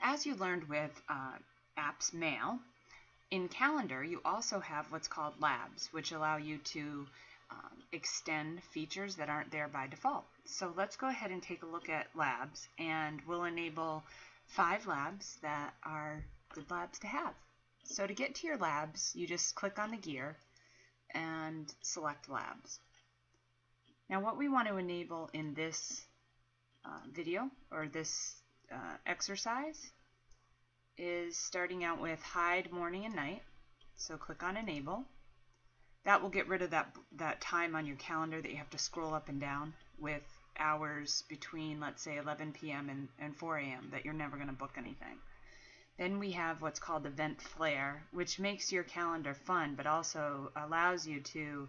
As you learned with Apps Mail, in Calendar you also have what's called labs, which allow you to extend features that aren't there by default. So let's go ahead and take a look at labs, and we'll enable 5 labs that are good labs to have. So to get to your labs, you just click on the gear and select labs. Now what we want to enable in this video or this exercise is starting out with hide morning and night. So click on enable. That will get rid of that time on your calendar that you have to scroll up and down with hours between, let's say, 11 p.m. and 4 a.m. that you're never going to book anything. Then we have what's called Event Flare, which makes your calendar fun, but also allows you to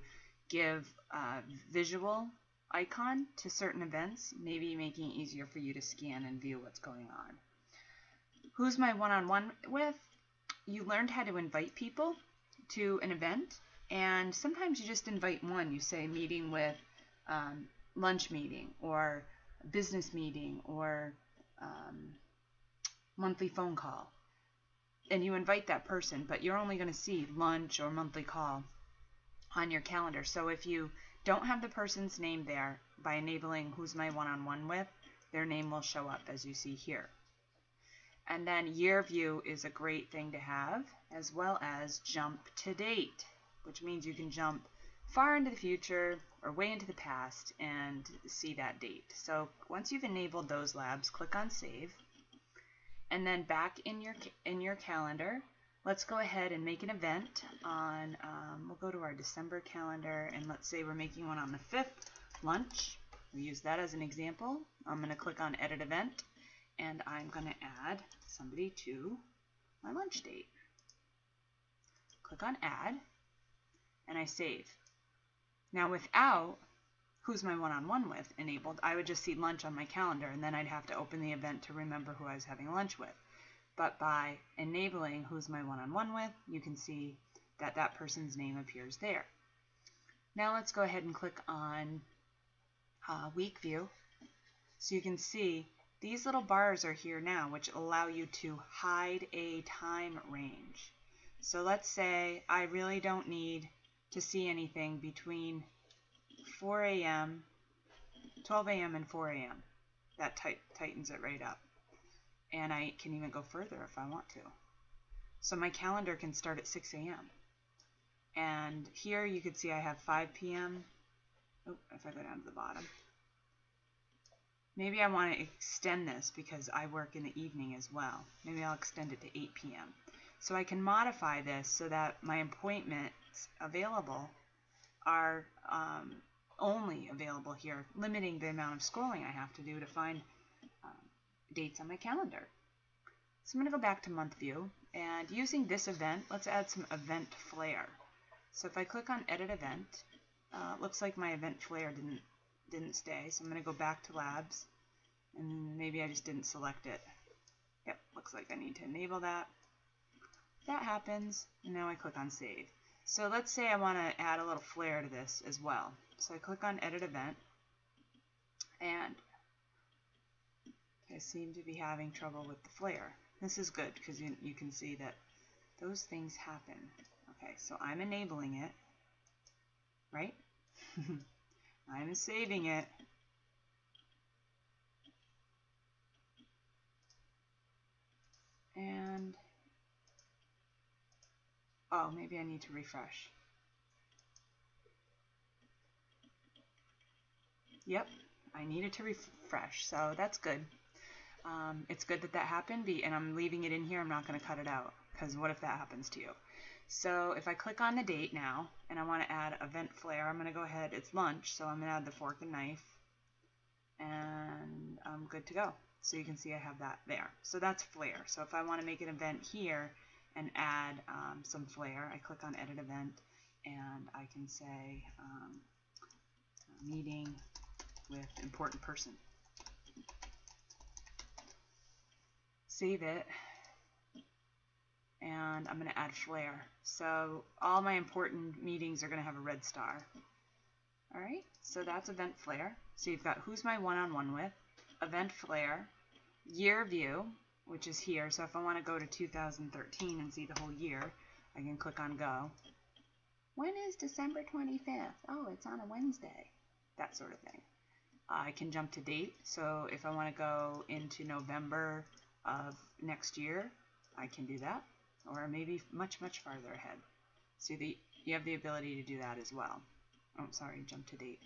give a visual icon to certain events, maybe making it easier for you to scan and view what's going on. Who's my one-on-one with? You learned how to invite people to an event, and sometimes you just invite one. You say meeting with lunch meeting or business meeting or monthly phone call. And you invite that person, but you're only going to see lunch or monthly call on your calendar. So if you don't have the person's name there, by enabling who's my one-on-one with, their name will show up as you see here. And then year view is a great thing to have, as well as jump to date, which means you can jump far into the future or way into the past and see that date. So once you've enabled those labs, click on save. And then back in your calendar, let's go ahead and make an event on, we'll go to our December calendar, and let's say we're making one on the 5th, lunch. We'll use that as an example. I'm going to click on edit event, and I'm going to add somebody to my lunch date. Click on add, and I save. Now without who's my one-on-one with enabled, I would just see lunch on my calendar, and then I'd have to open the event to remember who I was having lunch with. But by enabling who's my one-on-one with, you can see that that person's name appears there. Now let's go ahead and click on week view. So you can see these little bars are here now, which allow you to hide a time range. So let's say I really don't need to see anything between 4 a.m., 12 a.m. and 4 a.m. That tightens it right up. And I can even go further if I want to. So my calendar can start at 6 a.m. And here you can see I have 5 p.m. Oh, if I go down to the bottom. Maybe I want to extend this because I work in the evening as well. Maybe I'll extend it to 8 p.m. So I can modify this so that my appointments available are only available here, limiting the amount of scrolling I have to do to find dates on my calendar. So I'm going to go back to month view, and using this event, let's add some event flare. So if I click on edit event, it looks like my event flare didn't stay, so I'm going to go back to labs, and maybe I just didn't select it. Yep, looks like I need to enable that. That happens, and now I click on save. So let's say I want to add a little flare to this as well. So I click on edit event, and I seem to be having trouble with the flare. This is good because you can see that those things happen. Okay, so I'm enabling it, right? I'm saving it. And, oh, maybe I need to refresh. Yep, I needed to refresh, so that's good. It's good that that happened, and I'm leaving it in here. I'm not going to cut it out, because what if that happens to you? So if I click on the date now, and I want to add event flare, I'm going to go ahead. It's lunch, so I'm going to add the fork and knife, and I'm good to go. So you can see I have that there. So that's flare. So if I want to make an event here and add some flare, I click on edit event, and I can say meeting with important person. Save it, and I'm going to add flare. So all my important meetings are going to have a red star. Alright, so that's event flare. So you've got who's my one-on-one with, event flare, year view, which is here. So if I want to go to 2013 and see the whole year, I can click on Go. When is December 25th? Oh, it's on a Wednesday. That sort of thing. I can jump to date. So if I want to go into November of next year, I can do that. Or maybe much, much farther ahead. So you have the ability to do that as well. Oh, sorry, jump to date.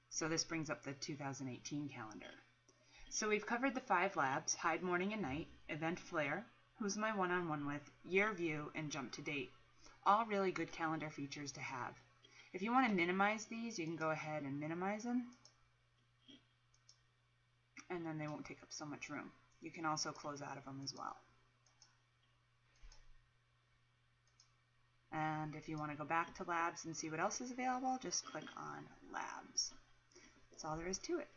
So this brings up the 2018 calendar. So we've covered the 5 labs: hide, morning, and night, event flare, who's my one-on-one with, year view, and jump to date. All really good calendar features to have. If you want to minimize these, you can go ahead and minimize them. And then they won't take up so much room. You can also close out of them as well. And if you want to go back to labs and see what else is available, just click on labs. That's all there is to it.